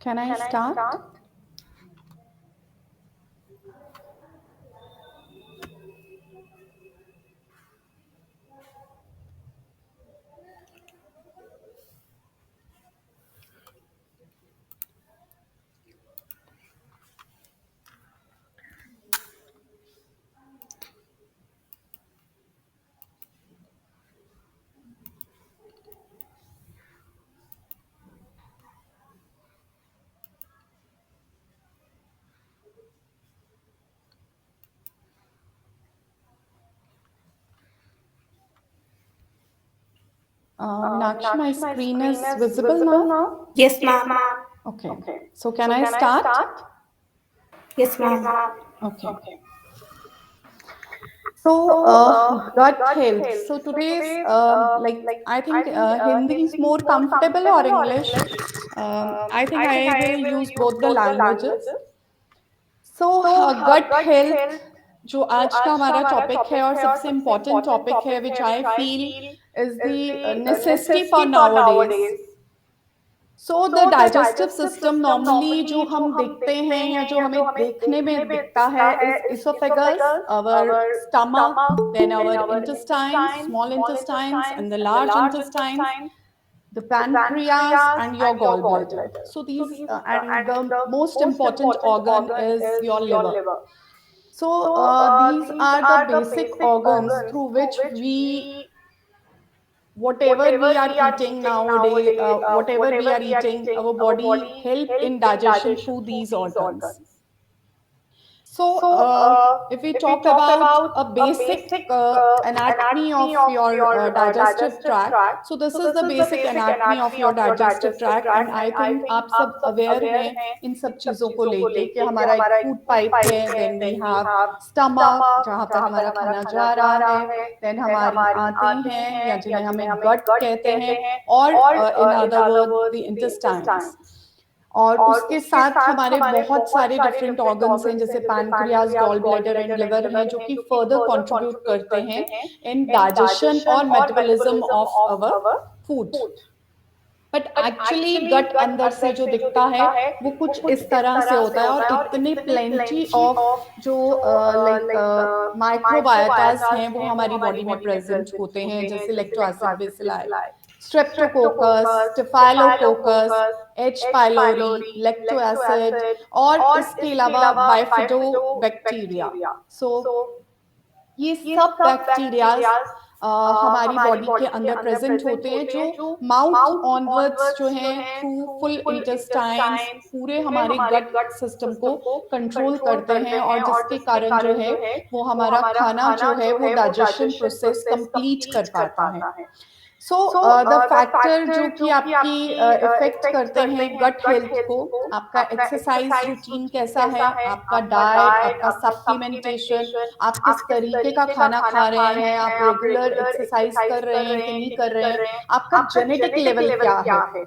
Can I start? Meenakshi, my screen is visible now. Yes, ma'am. Okay. So can I start? Yes, ma'am. Okay. So, gut health. So today's, I think Hindi is more comfortable or English. I think I will use both the languages. So gut health जो आज का हमारा topic है और सबसे important topic है which I feel is the necessity for nowadays so the digestive system normally जो हम देखते हैं या जो हमें देखने में दिखता है is oesophagus our stomach then our intestines small intestines and the large intestines the pancreas and your gallbladder so these and the most important organ is your liver. So these are the basic organs through which we, whatever we are eating nowadays, whatever we are eating, our body help in digestion through these organs. So, if we talk about a basic anatomy of your digestive tract, so this is the basic anatomy of your digestive tract, and I think आप सब aware हैं इन सब चीज़ों को लेके कि हमारा एक food pipe है, then we have stomach जहाँ पर हमारा खाना जा रहा है, then हमारी आंतें हैं या जिन्हें हमें gut कहते हैं, और in other words the intestines. और उसके साथ हमारे बहुत सारे डिफरेंट ऑर्गन्स हैं जैसे pancreas gall bladder and liver हैं जो कि फर्दर कंट्रीब्यूट करते हैं इन डाइजेशन और metabolism of our food but actually gut अंदर से जो दिखता है वो कुछ इस तरह से होता है और इतने प्लेंटी ऑफ जो लाइक माइक्रोबायोटास हैं वो हमारी बॉडी में प्रेजेंट होते हैं जैसे lacto acid bacilli streptococcus staphylococcus H pylori lacto acid और इसके अलावा बाइफिडोबैक्टीरिया सो ये सब बैक्टीरियाज हमारी बॉडी के अंदर प्रेजेंट होते हैं जो माउथ ऑनवर्ड्स जो हैं थ्रू फुल इंटेस्टाइन्स पूरे हमारे गट सिस्टम को कंट्रोल करते हैं और जिसके कारण जो है वो हमारा खाना जो है वो डाइजेशन प्रोसेस कंप्लीट कर पाता है सो द फैक्टर जो कि आपकी इफेक्ट करते हैं गट हेल्थ को आपका एक्सरसाइज रूटीन कैसा है आपका डाइट आपका सप्लीमेंटेशन आप किस तरीके का खाना खा रहे हैं आप रेगुलर एक्सरसाइज कर रहे हैं कि नहीं कर रहे हैं आपका जेनेटिक लेवल क्या है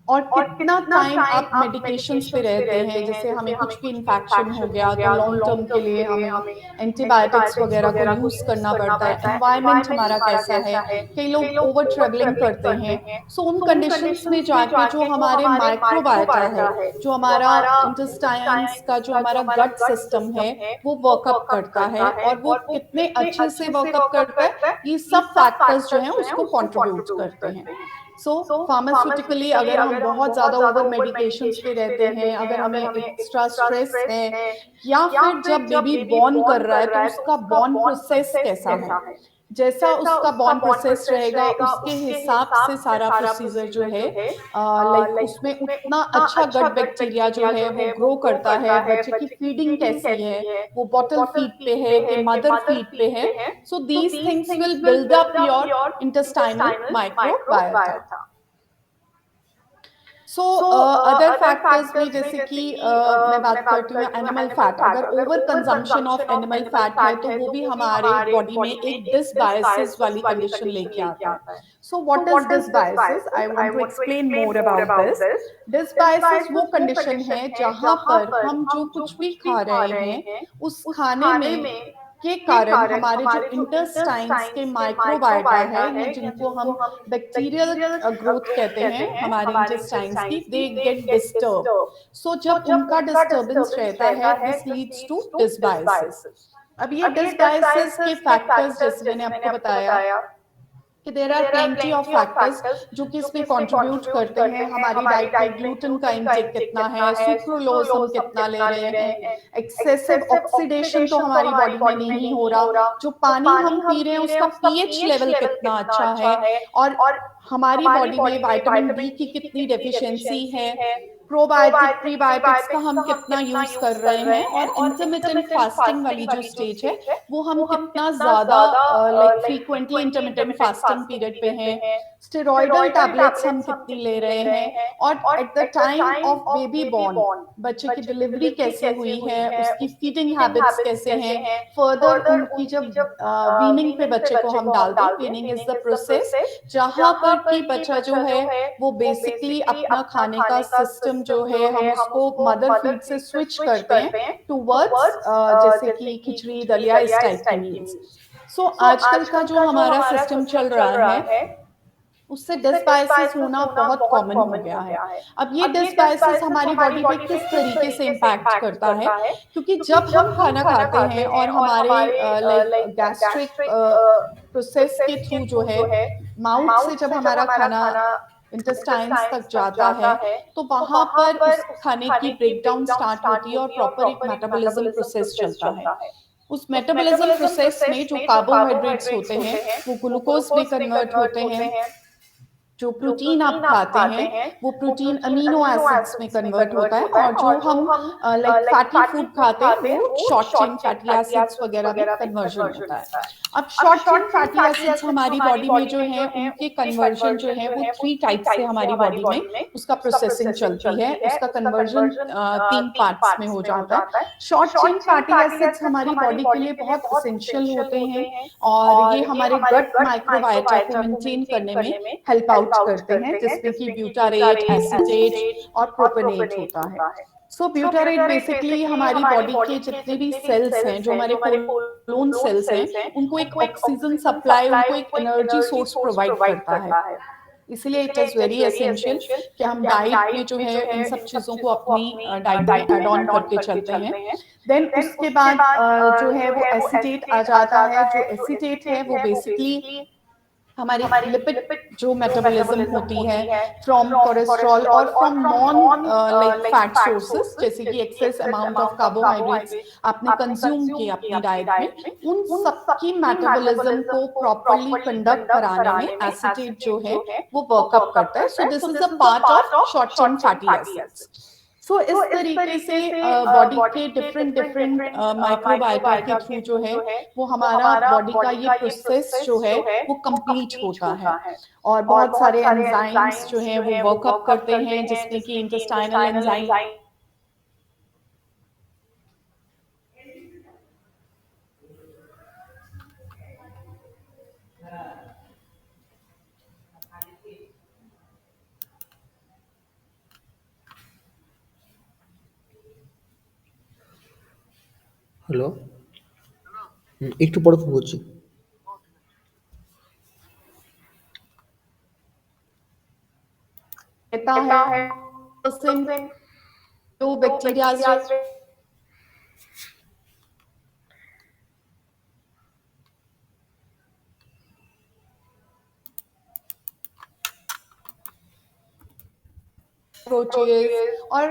और कितना टाइम आप मेडिकेशंस पे रहते हैं जैसे हमें कुछ भी इन्फेक्शन हो गया तो लॉन्ग टर्म के लिए हमें एंटीबायोटिक्स वगैरह को यूज करना पड़ता है एनवायरनमेंट हमारा कैसा है कई लोग ओवर ट्रेवलिंग करते हैं सो उन कंडीशंस में जाके जो हमारे माइक्रोबायोटा है जो हमारा इंटेस्टाइन्स का जो हमारा गट सिस्टम है वो वर्कअप करता है और वो कितने अच्छे से वर्कअप करता है ये सब फैक्टर्स जो हैं उसको कंट्रीब्यूट करते हैं सो फार्मास्यूटिकली अगर हम बहुत ज्यादा ओवर मेडिकेशंस पे रहते हैं अगर हमें एक्स्ट्रा स्ट्रेस है या फिर जब बेबी बॉर्न कर रहा है तो उसका बॉर्न प्रोसेस कैसा है जैसा उसका बॉर्न प्रोसेस रहेगा उसके हिसाब से सारा प्रोसीजर जो है लाइक उसमें उतना अच्छा गट बैक्टीरिया जो है वो ग्रो करता है बच्चे की फीडिंग कैसी है वो बॉटल फीड पे है कि मदर फीड पे है so these things will build up your intestinal microbiota so other factors में जैसे कि मैं बात करती हूँ एनिमल फैट अगर over consumption of animal fat है तो वो भी हमारे बॉडी में एक डिसबायसिस वाली कंडीशन लेके आता है so what is dysbiosis I want to explain more about this dysbiosis वो कंडीशन है जहां पर हम जो कुछ भी खा रहे हैं उस खाने में के कारण हमारे जो इंटेस्टाइन्स के माइक्रोबायोटा है, ये जिनको हम बैक्टीरियल ग्रोथ कहते हैं हमारे इंटेस्टाइन्स की, दे गेट डिस्टर्ब। सो जब उनका डिस्टर्बेंस रहता है, दिस लीड्स टू डिसबायोसिस। अब ये डिसबायोसिस के फैक्टर्स जैसे मैंने आपको बताया कि there are plenty of factors जो कि इसमें कंट्रीब्यूट करते हैं। हमारी डाइट में ग्लूटेन का इंटेक कितना है, सुक्रोलोज हम कितना ले रहे हैं, एक्सेसिव ऑक्सीडेशन तो हमारी बॉडी में नहीं हो रहा, जो पानी हम पी रहे हैं उसका पीएच लेवल कितना अच्छा है, और हमारी बॉडी में विटामिन डी की कितनी डेफिशिएंसी है, प्रोबायोटिक प्रीबायोटिक्स का हम कितना यूज कर रहे हैं, और इंटरमिटेंट फास्टिंग वाली जो स्टेज है वो हम कितना ज्यादा like frequently intermittent fasting period पे हैं, स्टेरॉइडल टैबलेट्स हम कितनी ले रहे हैं, और at the time of baby born बच्चे की डिलीवरी कैसे हुई है, उसकी फीडिंग हैबिट्स कैसे हैं, फर्दर उनकी जब वीनिंग पे बच्चे को हम डालते हैं, वीनिंग इज द प्रोसेस जहां पर कि बच्चा जो है वो बेसिकली अपना खाने का सिस्टम जो है हम उसको मदर फीड से स्विच करते हैं टूवर्ड्स जैसे कि खिचड़ी दलिया इस टाइप की मील्स। सो आजकल का जो हमारा सिस्टम चल रहा है उससे डिसबायोसिस होना बहुत कॉमन हो गया है। अब ये डिसबायोसिस हमारी बॉडी पे किस तरीके से इम्पैक्ट करता है, क्योंकि जब हम खाना खाते हैं और हमारे लाइक गैस्ट्रिक प्रोसेस के थ्रू जो है माउथ से जब हमारा खाना इंटेस्टाइन्स तक जाता है तो वहां पर उस खाने की ब्रेकडाउन स्टार्ट होती है और प्रॉपर एक मेटाबॉलिज्म प्रोसेस चलता है। उस मेटाबॉलिज्म प्रोसेस में जो कार्बोहाइड्रेट्स होते हैं वो ग्लूकोज में कन्वर्ट होते हैं, जो प्रोटीन आप खाते हैं वो प्रोटीन अमीनो एसिड्स में कन्वर्ट होता है, और जो हम लाइक फैटी फूड खाते हैं वो शॉर्ट चेन फैटी एसिड्स वगैरह में कन्वर्जन होता है। अब शॉर्ट चेन फैटी एसिड्स हमारी बॉडी में जो है उनके कन्वर्जन जो है वो 3 टाइप से हमारी बॉडी में उसका प्रोसेसिंग चलती है, उसका कन्वर्जन 3 पार्ट्स में हो जाता है। शॉर्ट चेन फैटी एसिड्स हमारी बॉडी के लिए बहुत एसेंशियल होते हैं, और ये हमारे गट माइक्रोबायोटा को मेंटेन करने में हेल्प आउट करते हैं, जिसमें कि ब्यूटारेट, एसीटेट और प्रोपेनेट होता है। सो ब्यूटारेट बेसिकली हमारी बॉडी के जितने भी सेल्स हैं, जो हमारे कोलोन सेल्स हैं, उनको एक ऑक्सीजन सप्लाई, उनको एक एनर्जी सोर्स प्रोवाइड करता है। इसलिए इट इज वेरी एसेंशियल कि हम डाइट में जो है इन सब चीजों को अपनी डाइट में एड ऑन करके चलते हैं। देन उसके बाद जो है वो एसीटेट आ जाता है। जो एसीटेट है वो बेसिकली हमारी लिपिड जो मेटाबॉलिज्म होती है फ्रॉम कोलेस्ट्रॉल और from non like fat sources, जैसे कि एक्सेस अमाउंट ऑफ कार्बोहाइड्रेट्स आपने कंज्यूम किए अपनी डाइट में, उन सबकी मेटाबॉलिज्म को प्रॉपर्ली कंडक्ट कराने में एसिटेट जो है वो वर्कअप करता है। So this is a part of short chain fatty acids. So इस तरीके से बॉडी के डिफरेंट डिफरेंट माइक्रोबायोटा के थ्रू जो है वो हमारा बॉडी का ये प्रोसेस जो है वो कंप्लीट होता है, और बहुत सारे एंजाइम्स जो हैं वो वर्कअप करते हैं, जिसमें कि इंटेस्टाइनल एंजाइम হ্যালো। একটু পরে ফোন করছি। कहता है तो बैक्टीरिया प्रोटीज और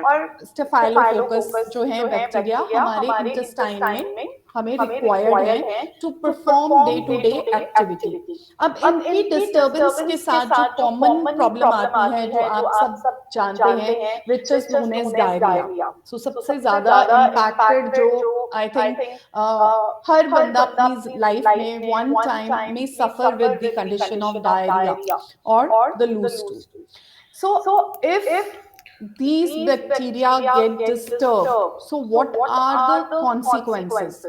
स्टेफाइलोकोकस जो है बैक्टीरिया हमारे इंटेस्टाइन में हमें रिक्वायर्ड है to perform day to day activity. अब इनकी डिस्टर्बेंस के साथ जो कॉमन प्रॉब्लम आती है, जो आप सब जानते हैं, which is known as diarrhoea. So सबसे ज्यादा इम्पैक्टेड जो आई थिंक हर बंदा अपनी लाइफ में वन टाइम में suffer with the condition of diarrhoea और the loose stool. So if these bacteria get disturbed, so what are the consequences?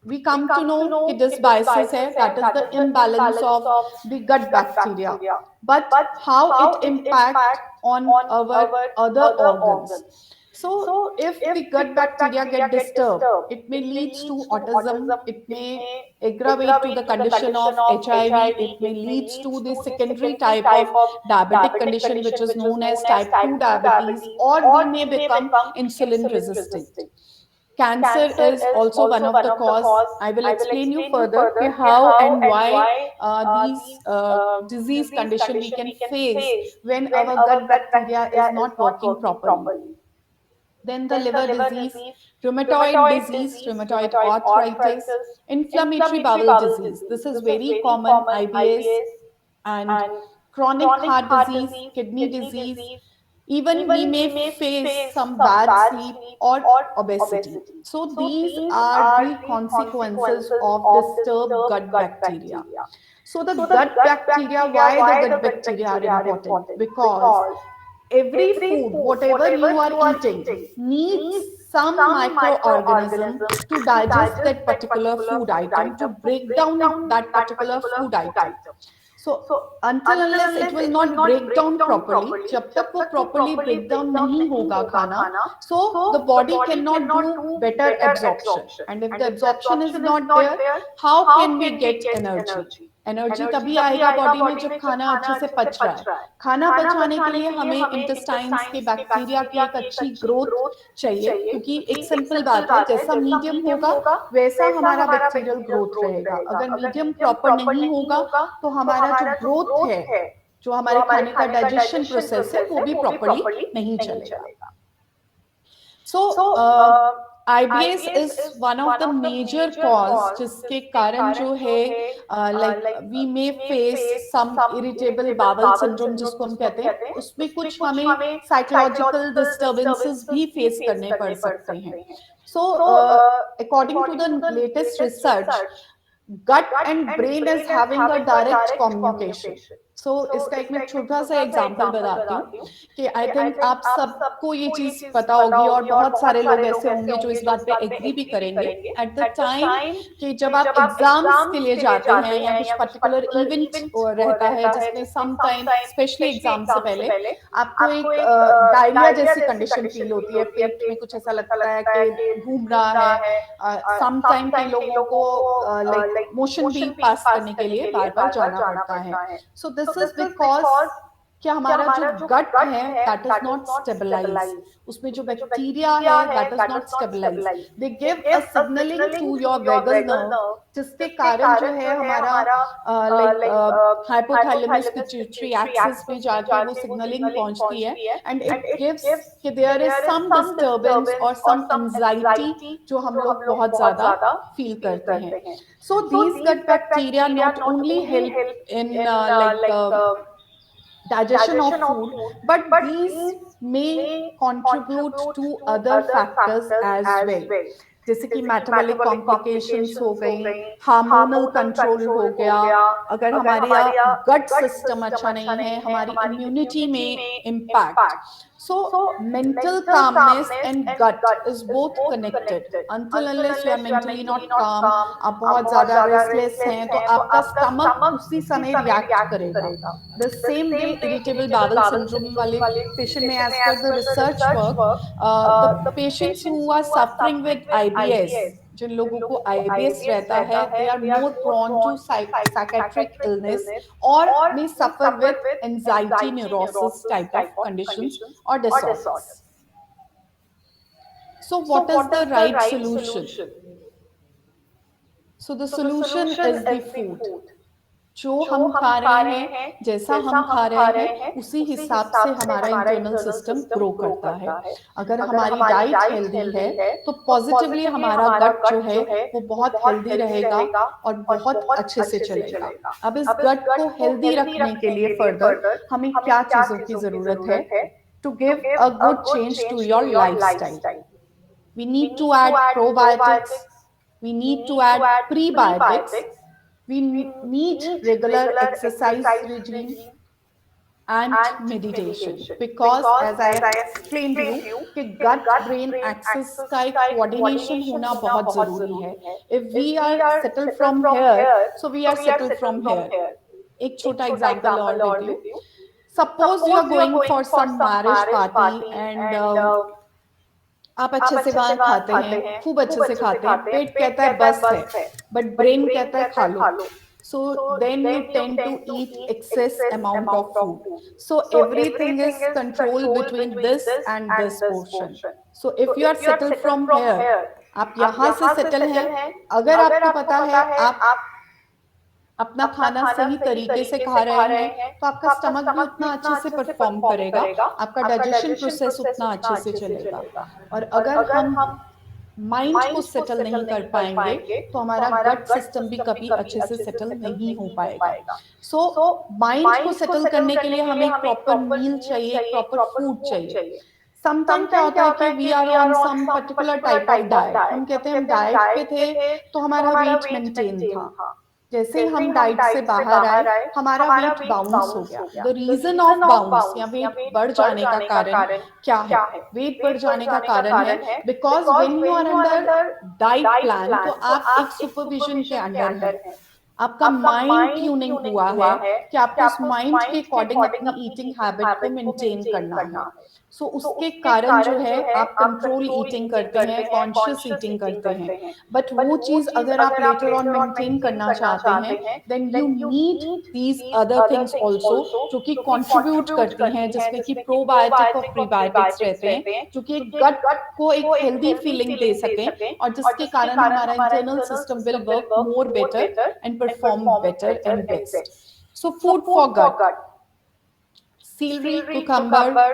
We come to know that dysbiosis है, that is the imbalance of the gut bacteria. But how it impact on our other organs? So, if the gut bacteria get disturbed, it may lead to autism, it may aggravate to the condition of HIV, it may lead to the secondary type of diabetic condition, which is known as type 2 diabetes, or we may become insulin resistant. Cancer is also one of the cause. I will explain you further कि how and why these disease condition we can face when our gut bacteria is not working properly. Then the liver disease, rheumatoid arthritis, inflammatory bowel disease. This is very common, IBS, and chronic heart disease, kidney disease. Even we may face some bad sleep or obesity. So these are the consequences of disturbed gut bacteria. So the gut bacteria, why the gut bacteria are important? Because every food, whatever you are eating, needs some microorganism to digest that particular food item, to break down that particular food item. So until unless it will not break down properly, जब तक वो properly break down नहीं होगा खाना, so the body cannot do better absorption. And if the absorption is not there, how can we get energy? Energy तभी आएगा body में जब खाना अच्छे से पच रहा है. खाना पचाने के लिए हमें इंटेस्टाइन्स के बैक्टीरिया की एक अच्छी ग्रोथ चाहिए, क्योंकि एक सिंपल बात है, जैसा मीडियम होगा वैसा हमारा बैक्टीरियल ग्रोथ रहेगा. अगर मीडियम प्रॉपर नहीं होगा तो हमारा जो ग्रोथ है, जो हमारे खाने का डाइजेशन प्रोसेस है, वो भी प्रॉपरली नहीं चलेगा. So IBS is one of the major cause जिसके कारण जो है like we may face some irritable bowel syndrome जिसको हम कहते हैं, उसमें कुछ हमें psychological disturbances भी face करने पड़ सकते हैं. So according to the latest research, gut and brain is having a direct communication. So इसका एक मैं छोटा सा एग्जांपल बताती हूँ कि आई थिंक आप सबको ये चीज पता होगी, और बहुत सारे लोग ऐसे होंगे जो इस बात पे एग्री भी करेंगे. एट द टाइम कि जब आप एग्जाम्स के लिए जाते हैं या कुछ पर्टिकुलर इवेंट रहता है जिसमें सम टाइम, स्पेशली एग्जाम से पहले, आपको एक डायरिया जैसी कंडीशन फील होती है, पेट में कुछ ऐसा लगता है कि घूम रहा है. सम टाइम के लोगों को लाइक मोशन भी पास करने के लिए बार बार जाना पड़ता है. सो दिस इज बिकॉज कि हमारा जो गट है दैट इज नॉट स्टेबलाइज, उसमें जो बैक्टीरिया है that is not stabilise. They give a signalling to your vagus nerve, जिसके कारण जो है हमारा लाइक हाइपोथैलेमस पिट्यूटरी एक्सिस में जाके वो सिग्नलिंग पहुंचती है, एंड इट गिव्स कि देयर इज सम डिस्टर्बेंस और सम एंजाइटी जो हम लोग बहुत ज्यादा फील करते हैं. So these gut bacteria not only help in like digestion of food, but these may contribute to other factors as well, जैसे कि मेटाबॉलिक कॉम्प्लिकेशंस हो गई, हार्मोनल कंट्रोल हो गया. अगर हमारे गट सिस्टम अच्छा नहीं है, हमारी इम्यूनिटी में impact. So mental calmness and gut is both connected. Until unless you are mentally not calm, आप बहुत ज़्यादा restless हैं, तो आपका stomach उसी समय react करेगा. The same way irritable bowel syndrome वाले patient में, as per the research work, the patients who are suffering with IBS, जिन लोगों को IBS रहता है, they are more prone to psychiatric illness or may suffer with anxiety neurosis type of conditions or disorders. So what is the right solution? So the solution is the food. जो हम खा रहे हैं, जैसा हम खा रहे हैं, उसी हिसाब से हमारा इंटरनल सिस्टम ग्रो करता है. अगर हमारी डाइट हेल्दी है तो पॉजिटिवली हमारा गट जो है वो बहुत हेल्दी रहेगा और बहुत अच्छे से चलेगा. अब इस गट को हेल्दी रखने के लिए फर्दर हमें क्या चीजों की जरूरत है? To give a good change to your lifestyle, we need to add probiotics, we need to add prebiotics, we need regular exercise regime and meditation, because as I explained to you कि gut brain axis का एक coordination होना बहुत जरूरी है. If we are settled from here, so we are settled from here. एक छोटा example और देती हूँ. Suppose you are going for some marriage party and आप अच्छे से वहाँ खाते हैं, खूब अच्छे से खाते हैं, पेट कहता है बस है, बट ब्रेन कहता है खा लो. So then you tend to eat excess amount of food. So everything is controlled between this and this portion. So if you are settled from here, आप यहाँ से settle हैं, अगर आपको पता है आप अपना खाना सही तरीके से खा रहे हैं, तो आपका स्टमक भी उतना अच्छे से परफॉर्म करेगा, आपका डाइजेशन प्रोसेस उतना अच्छे से चलेगा. और अगर हम माइंड को सेटल नहीं कर पाएंगे तो हमारा गट सिस्टम भी कभी अच्छे से सेटल नहीं हो पाएगा. सो माइंड को सेटल करने के लिए हमें एक प्रॉपर मील चाहिए, एक प्रॉपर फूड चाहिए. समटाइम क्या होता है कि we are on some particular type of diet, हम कहते हैं हम डाइट पे थे तो हमारा वेट मेंटेन था. जैसे ही हम डाइट से बाहर आए हमारा वेट बाउंस हो गया. द रीजन ऑफ बाउंस या वेट बढ़ जाने का कारण क्या है? वेट बढ़ जाने का कारण है because when you are under diet plan, तो आप एक सुपरविजन के अंडर हैं. आपका माइंड ट्यूनिंग हुआ है कि आपको उस माइंड के अकॉर्डिंग अपनी ईटिंग हैबिट को मेंटेन करना है. सो उसके कारण जो है आप कंट्रोल ईटिंग करते हैं, कॉन्शियस ईटिंग करते हैं. बट वो चीज अगर आप लेटर ऑन मेंटेन करना चाहते हैं, then you need these other things also जो कि कंट्रीब्यूट करती हैं, जिसमें कि प्रोबायोटिक और प्रीबायोटिक्स रहते हैं, जो कि गट को एक हेल्दी फीलिंग दे सकें और जिसके कारण हमारा internal system will work more better and perform better and best. So food for gut: celery, cucumber,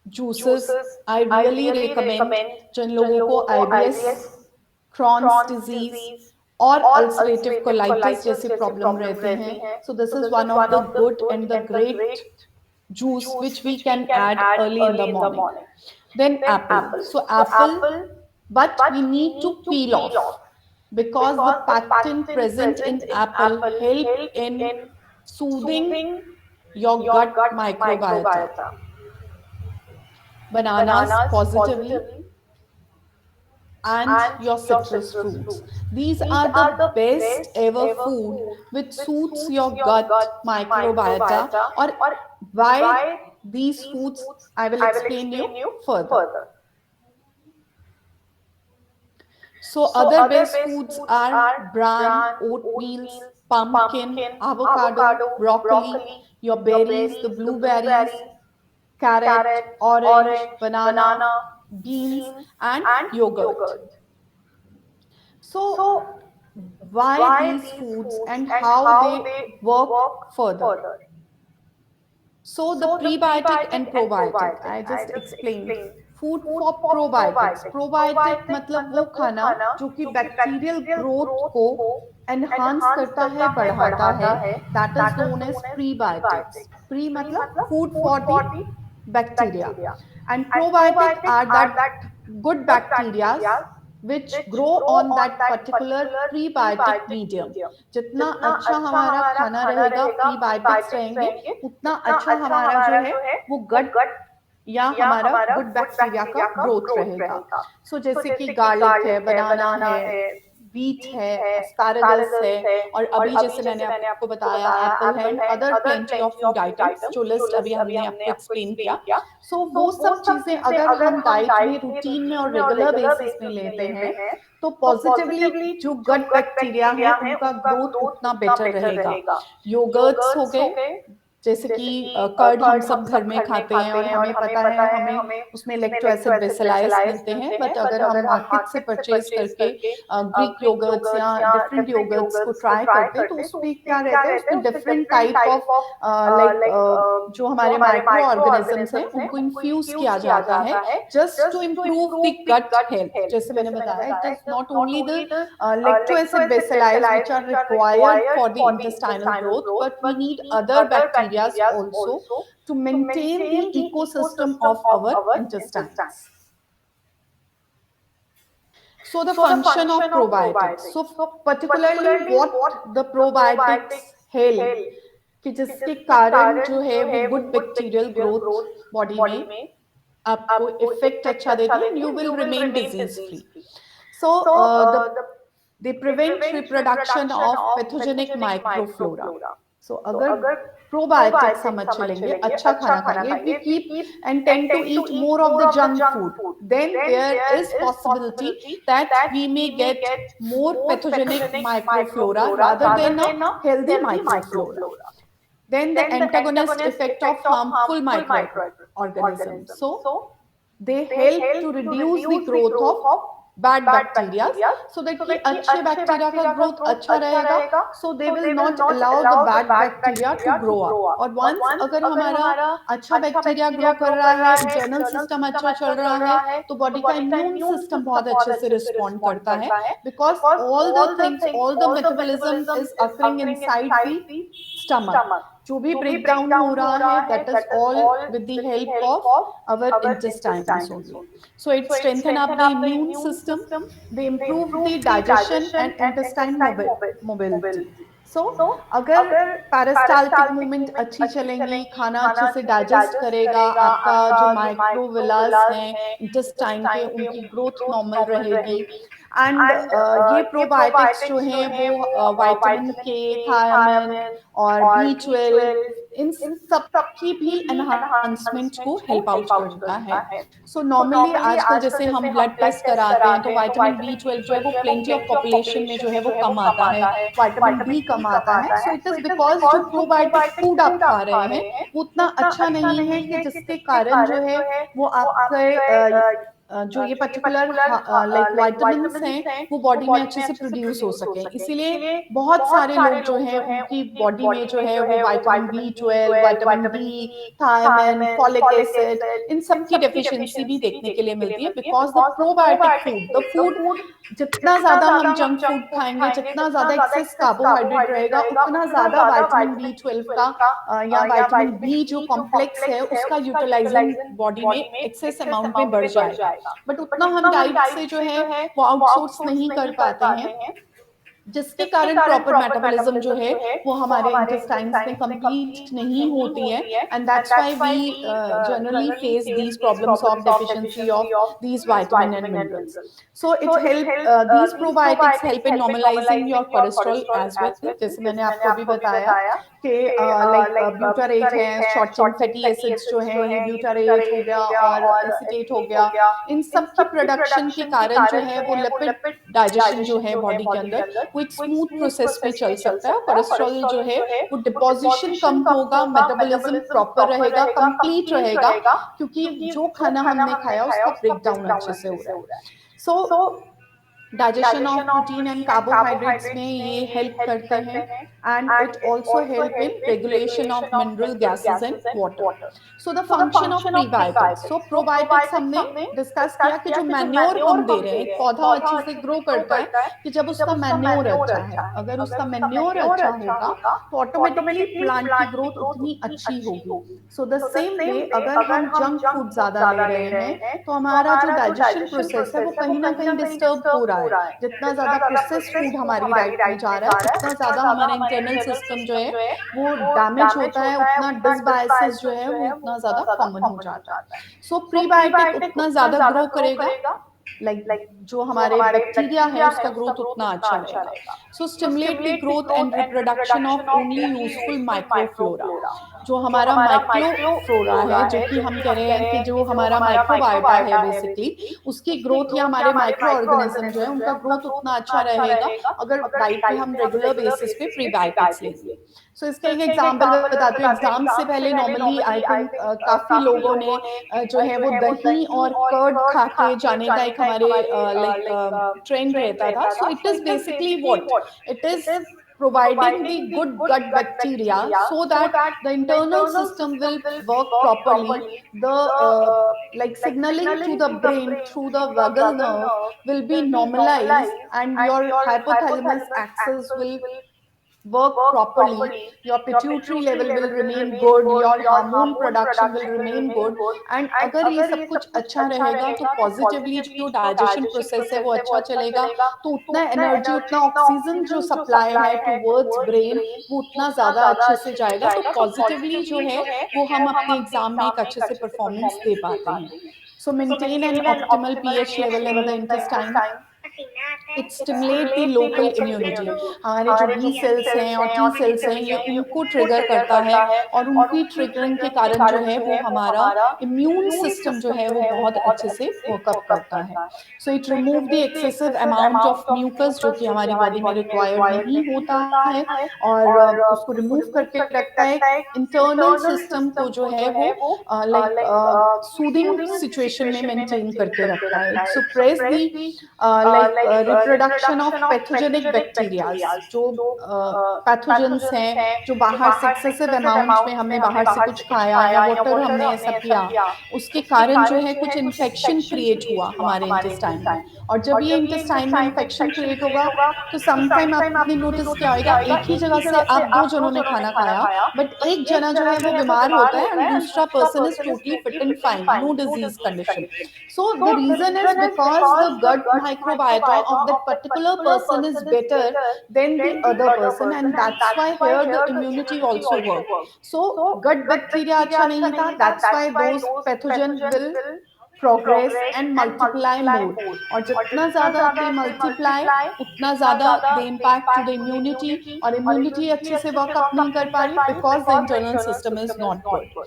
juices. I really recommend जिन लोगों को IBS, Crohn's disease और ulcerative colitis जैसी प्रॉब्लम रहते हैं, so this is one of the good and the great juice which we can add early in the morning. Then apple. So apple, but we need to peel off, because the pectin present in apple help in soothing your gut microbiota. Bananas positively, and your citrus fruits. These are the best ever food which suits your gut microbiota. Or why these foods I will explain you further. So other best foods are bran, oatmeal, pumpkin, avocado, broccoli, your berries, the blueberries, carrot, orange, banana, beans, and yogurt. So why these foods and how they work further? So the prebiotic and probiotic, I just explained. Food for probiotics. Probiotic मतलब वो खाना जो कि bacterial growth को enhance करता है, बढ़ाता है. That is known as prebiotics. Pre मतलब food for the bacteria, and probiotic are that good bacteria which grow on that particular prebiotic medium. जितना अच्छा हमारा खाना रहेगा, प्रीबायोटिक्स रहेंगे, उतना अच्छा हमारा जो है वो गट या हमारा गुड बैक्टीरिया का ग्रोथ रहेगा. सो जैसे कि गार्लिक है, बनाना है, वीट है, एस्पैरागस है, और अभी जैसे मैंने आपको बताया एप्पल है, and other plenty of food items जो लिस्ट अभी हमने आपको एक्सप्लेन किया. सो वो सब चीजें अगर हम डाइट में रूटीन में और रेगुलर बेसिस में लेते हैं तो पॉजिटिवली जो गट बैक्टीरिया है उनका ग्रोथ उतना बेटर रहेगा. योगर्ट्स हो गए, जैसे कि कर्ड हम सब घर में खाते हैं और हमें पता है हमें उसमें लैक्टो एसिड बेसिलाइस मिलते हैं. बट अगर हम मार्केट से परचेज करके ग्रीक योगर्ट्स या डिफरेंट योगर्ट्स को ट्राई करते हैं तो उसमें क्या रहता है, उसमें डिफरेंट टाइप ऑफ लाइक जो हमारे माइक्रो ऑर्गेनिजम्स हैं उनको इन्फ्यूज किया जाता है just to improve the gut health. जैसे मैंने बताया, it is not only the lacto acid bacillus which are required for the intestinal growth, but we need other bacteria also to maintain the ecosystem of our intestines. So the function of probiotics. So particularly what the probiotics help, कि जिसके कारण जो है वो good bacterial growth body में आपको effect अच्छा देती है, you will remain disease free. So they prevent reproduction of pathogenic microflora. सो अगर प्रोबायोटिक्स हम अच्छे लेंगे, अच्छा खाना खाएंगे, if we keep and tend to eat more of the junk food, then there is possibility that we may get more pathogenic microflora rather than a healthy microflora. Then the antagonist effect of harmful microorganisms. So they help to reduce the growth of bad bacteria so that कि अच्छे bacteria का growth अच्छा रहेगा, so they will not allow the bad bacteria to grow up. और once अगर हमारा अच्छा bacteria grow कर रहा है, इंटरनल सिस्टम अच्छा चल रहा है, तो बॉडी का इम्यून सिस्टम बहुत अच्छे से रिस्पॉन्ड करता है, because all the things, all the metabolism is occurring inside the stomach. जो भी ब्रेक डाउन हो रहा है, that is all with the help of our intestines only. So it strengthen up the immune system, they improve the digestion and intestine mobility. So अगर peristaltic movement अच्छी चलेंगी, खाना अच्छे से डाइजेस्ट करेगा, आपका जो माइक्रोविलास हैं इंटेस्टाइन के, उनकी ग्रोथ नॉर्मल रहेगी, एंड ये प्रोबायोटिक्स जो हैं वो विटामिन के, थायमिन और B12 इन सब की भी एनहांसमेंट को हेल्प आउट करता है. सो नॉर्मली आजकल जैसे हम ब्लड टेस्ट कराते हैं तो विटामिन B12 जो है वो प्लेंटी ऑफ पॉपुलेशन में जो है वो कम आता है, विटामिन डी कम आता है. सो इट इज बिकॉज जो प्रोबायोटिक फूड आप खा रहे हैं वो उतना अच्छा नहीं है कि जिसके कारण जो है वो आपके जो ये पर्टिकुलर लाइक विटामिन्स हैं वो बॉडी में अच्छे से प्रोड्यूस हो सके. इसीलिए बहुत सारे लोग जो हैं उनकी बॉडी में जो है वो vitamin B12, vitamin D, thiamine, folic acid, इन सब की डेफिशिएंसी भी देखने के लिए मिलती है, because the probiotic food, the food जितना ज्यादा हम जंक फूड खाएंगे, जितना ज्यादा एक्सेस कार्बोहाइड्रेट रहेगा, उतना ज्यादा विटामिन B12 का या विटामिन बी जो कॉम्प्लेक्स है उसका यूटिलाइजिंग बॉडी में एक्सेस अमाउंट में बढ़ जाएगा. बट उतना हम डाइट से जो है वो आउटसोर्स नहीं कर पाते हैं, जिसके कारण प्रॉपर मेटाबॉलिज्म जो है वो हमारे इंटेस्टाइन्स में कंप्लीट नहीं होती है, and that's why we generally face these problems of deficiency of these vitamin and minerals. So it help, these probiotics help in normalising your cholesterol as well. जैसे मैंने आपको भी बताया कि लाइक ब्यूटारेट है, शॉर्ट चेन फैटी एसिड्स जो है, ये ब्यूटारेट हो गया और एसीटेट हो गया, इन सब की प्रोडक्शन के कारण जो है वो लिपिड डाइजेशन जो है बॉडी के अंदर वो एक स्मूथ प्रोसेस में चल सकता है. कोलेस्ट्रॉल जो है वो डिपोजिशन कम होगा, मेटाबॉलिज्म प्रॉपर रहेगा, कंप्लीट रहेगा, क्योंकि जो खाना हमने खाया उसका ब्रेक डाउन अच्छे से हो रहा है. सो digestion of protein and carbohydrates में ये हेल्प करते हैं, and it also help in regulation of mineral gases and water. So the function of prebiotics. So probiotics हमने डिस्कस किया कि जो मैन्योर हम दे रहे हैं, पौधा अच्छे से ग्रो करता है कि जब उसका मैन्योर अच्छा है. अगर उसका मैन्योर अच्छा होगा तो ऑटोमेटिकली प्लांट की ग्रोथ उतनी अच्छी होगी. सो द सेम वे अगर हम जंक फूड ज्यादा ले रहे हैं तो हमारा जो डाइजेशन प्रोसेस है वो कहीं ना कहीं डिस्टर्ब हो रहा है. जितना ज्यादा प्रोसेस्ड फूड हमारी डाइट में जा रहा है उतना ज्यादा हमारा इंटरनल सिस्टम जो है वो डैमेज होता है, उतना डिसबायोसिस जो है वो उतना ज्यादा कॉमन हो जाता है. सो प्रीबायोटिक उतना ज्यादा ग्रो करेगा, लाइक जो हमारे बैक्टीरिया है उसका ग्रोथ उतना अच्छा रहेगा. So stimulate the growth and reproduction of only useful microflora. जो हमारा माइक्रोफ्लोरा है, जो कि हम कह रहे हैं कि जो हमारा माइक्रोबायोटा है बेसिकली, उसकी ग्रोथ या हमारे माइक्रो ऑर्गेनिज्म जो है उनका ग्रोथ उतना अच्छा रहेगा अगर डाइट में हम रेगुलर बेसिस पे प्रीबायोटिक्स लेंगे. सो इसका एक एग्जांपल बताती हूँ. एग्जाम से पहले नॉर्मली आई थिंक काफी लोगों ने जो है वो दही और कर्ड खा के जाने का एक हमारे लाइक ट्रेंड रहता था. So it is basically what it is providing the good gut bacteria so that the internal system will work properly. The like signaling to the brain through the vagal nerve will be normalized, and your hypothalamus axis will work properly, your pituitary level will remain good, your hormone production will remain good, and अगर ये सब कुछ अच्छा रहेगा तो positively जो digestion process है वो अच्छा चलेगा, तो उतना एनर्जी, उतना ऑक्सीजन जो सप्लाई है टुवर्ड्स ब्रेन वो उतना ज्यादा अच्छे से जाएगा. तो पॉजिटिवली जो है वो हम अपने एग्जाम में एक अच्छे से परफॉर्मेंस दे पाते हैं. सो maintain an optimal pH level in the intestine. It stimulate the local immunity. हमारे जो बी सेल्स हैं और टी सेल्स हैं, ये उनको ट्रिगर करता है, और उनकी ट्रिगरिंग के कारण जो है वो हमारा इम्यून सिस्टम जो है वो बहुत अच्छे से वर्कअप करता है। So it remove the excessive amount of mucus जो कि हमारी बॉडी में रिक्वायर्ड नहीं होता है, और उसको रिमूव करके रखता है। इंटरनल सिस्टम को जो है वो लाइक सूदिंग सिचुएशन में मेंटेन करके रखता है। It suppress the like reproduction of pathogenic bacterias, जो पैथोजेंस हैं जो बाहर से एक्सेसिव अमाउंट में हमने बाहर से कुछ खाया या वाटर हमने ऐसा पिया, उसके कारण जो है कुछ इन्फेक्शन क्रिएट हुआ हमारे इंटेस्टाइन में। और जब ये इंटेस्टाइन में इन्फेक्शन क्रिएट होगा तो समटाइम आपने नोटिस किया होगा, एक ही जगह से आप दो जनों ने खाना खाया, बट एक जना जो है वो बीमार होता है एंड दूसरा person is totally fit and fine, no disease condition. So the reason is because the gut microbiota of that particular person is better than the other person, and that's why here the immunity also work. So gut bacteria अच्छा नहीं था, that's why those pathogen will progress and multiply more. और जितना ज़्यादा they multiply, उतना ज़्यादा they impact to the immunity, और immunity अच्छे से work up नहीं कर पा रही because the internal system is not good.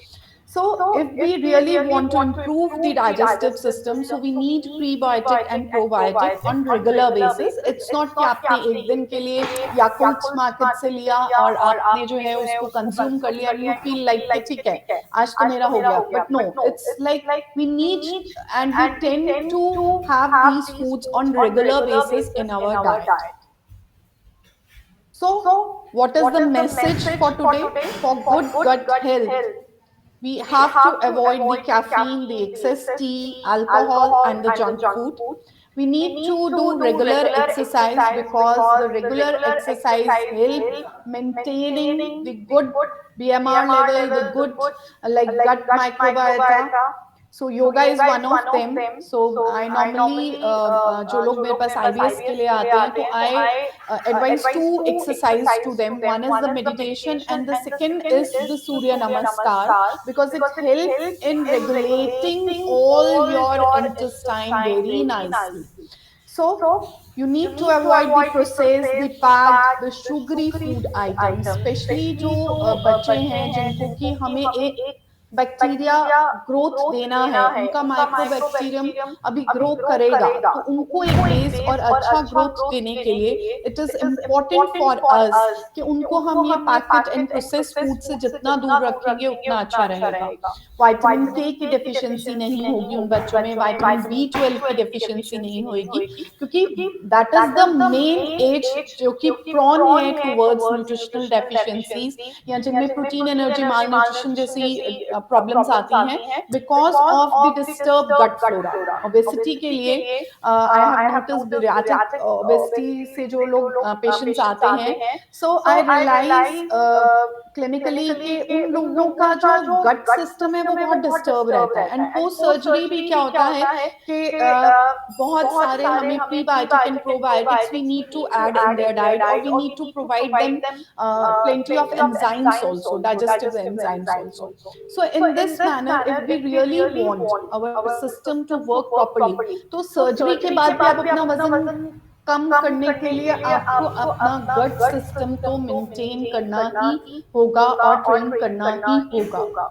So if we really want to improve the digestive system, so we need prebiotic and probiotic on regular basis. It's not कि आपने एक दिन के लिए याकुल्ट मार्केट से लिया और आपने जो है उसको कंज्यूम कर लिया, you feel like कि ठीक है आज तो मेरा हो गया, but no, it's like we need and we tend to have these foods on regular basis in our diet. So what is the message for today? For good gut health, we have to avoid the caffeine, the excess tea, alcohol, and the junk food. We need to do regular exercise because the regular exercise help maintaining the good BMR level, the good like gut microbiota. So yoga is one of them. So I normally जो लोग मेरे पास IBS के लिए आते हैं तो I advise two exercise to them. One is the meditation and the second is the Surya Namaskar, because it helps in regulating all your intestine very nicely. So you need to avoid the processed, the packed, the sugary food items, especially जो बच्चे हैं जिनको कि हमें एक bacteria growth देना है, उनका माइक्रोबैक्टीरियम अभी ग्रो करेगा, तो उनको एक बेस और अच्छा ग्रोथ देने के लिए it is important for us कि उनको हम ये पैकेट एंड प्रोसेस फूड से जितना दूर रखेंगे उतना अच्छा रहेगा। विटामिन के की डेफिशिएंसी नहीं होगी उन बच्चों में, विटामिन B12 की डेफिशिएंसी नहीं होगी, क्योंकि that is the main age जो कि प्रॉन है टुवर्ड्स न्यूट्रिशनल डेफिशिएंसीज, या जिनमें प्रोटीन एनर्जी माल न्यूट्रिशन जैसी प्रॉब्लम्स आती हैं because of the disturb gut flora. Obesity के लिए I have noticed bariatric obesity से जो लोग पेशेंट्स आते हैं, सो आई रियलाइज क्लिनिकली कि उन लोगों का जो गट सिस्टम है वो बहुत डिस्टर्ब रहता है, एंड पोस्ट सर्जरी भी क्या होता है कि बहुत सारे हमें prebiotic and probiotics we need to add in their diet, और we need to provide them plenty of enzymes also, digestive enzymes also. So in this manner, if we really want our system to work properly, तो surgery के बाद भी आप अपना वजन कम करने के लिए आपको अपना गट सिस्टम तो मेंटेन करना ही होगा और ट्रेन करना ही होगा।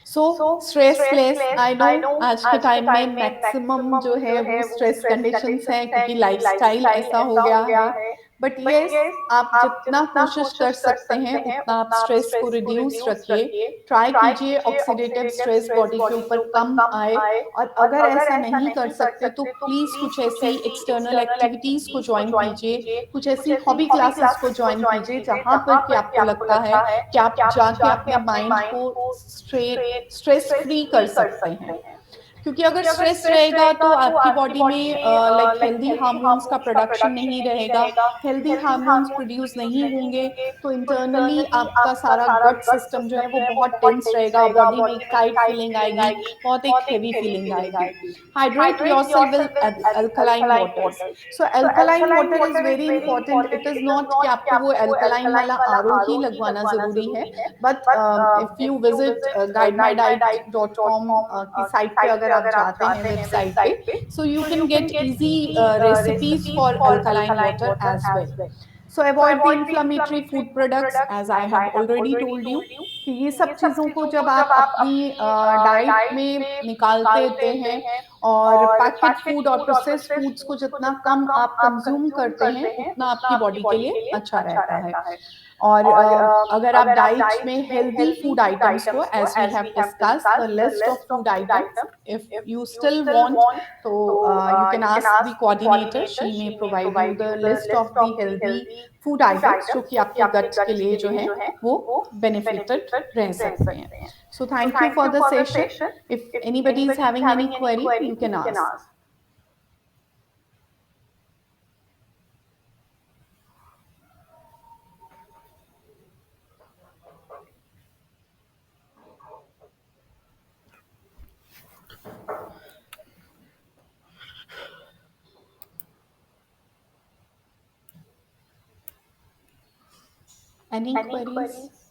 सो स्ट्रेसलेस, आई नो आज के टाइम में मैक्सिमम जो है वो स्ट्रेस कंडीशंस हैं क्योंकि लाइफस्टाइल ऐसा हो गया है, बट यस आप जितना कोशिश कर सकते हैं उतना आप स्ट्रेस को रिड्यूस रखिए, ट्राई कीजिए ऑक्सीडेटिव स्ट्रेस बॉडी के ऊपर कम आए, और अगर ऐसा नहीं कर सकते तो प्लीज कुछ ऐसी एक्सटर्नल एक्टिविटीज को ज्वाइन कीजिए, कुछ ऐसी हॉबी क्लासेस को ज्वाइन कीजिए जहां पर कि आपको लगता है कि आप जाके अपने माइंड को स्ट्रेस फ्री कर सकते हैं। क्योंकि अगर स्ट्रेस रहेगा तो आपकी बॉडी में लाइक हेल्दी हार्मोन्स का प्रोडक्शन नहीं रहेगा, हेल्दी हार्मोन्स प्रोड्यूस नहीं होंगे तो इंटरनली आपका सारा गट सिस्टम जो है वो बहुत टेंस रहेगा, बॉडी में टाइट फीलिंग आएगी, बहुत एक हेवी फीलिंग आएगी। Hydrate yourself with alkaline waters. So alkaline water is very important. It is not कि आपको वो अल्कलाइन वाला आरओ ही लगवाना जरूरी है, but if you visit guidemydiet.com की साइट पे अगर आप जाते हैं वेबसाइट पे, so you can get easy recipes for alkaline water as well. So avoid the inflammatory food products, as I have already told you कि ये सब चीज़ों को जब आप अपनी डाइट में निकालते देते हैं, और पैकेट फूड और प्रोसेस्ड फूड्स को जितना कम आप कंज्यूम करते हैं उतना आपकी बॉडी के लिए अच्छा रहता है। और अगर आप डाइट में हेल्दी फूड आइटम्स को, as we have discuss the list of food items, if you still want, तो you can ask the coordinator, she may provide you the list of the healthy food items जो कि आपके गट के लिए जो है वो बेनिफिटेड रह सकते हैं। So thank you for the session. If anybody is having any query you can ask. Any queries?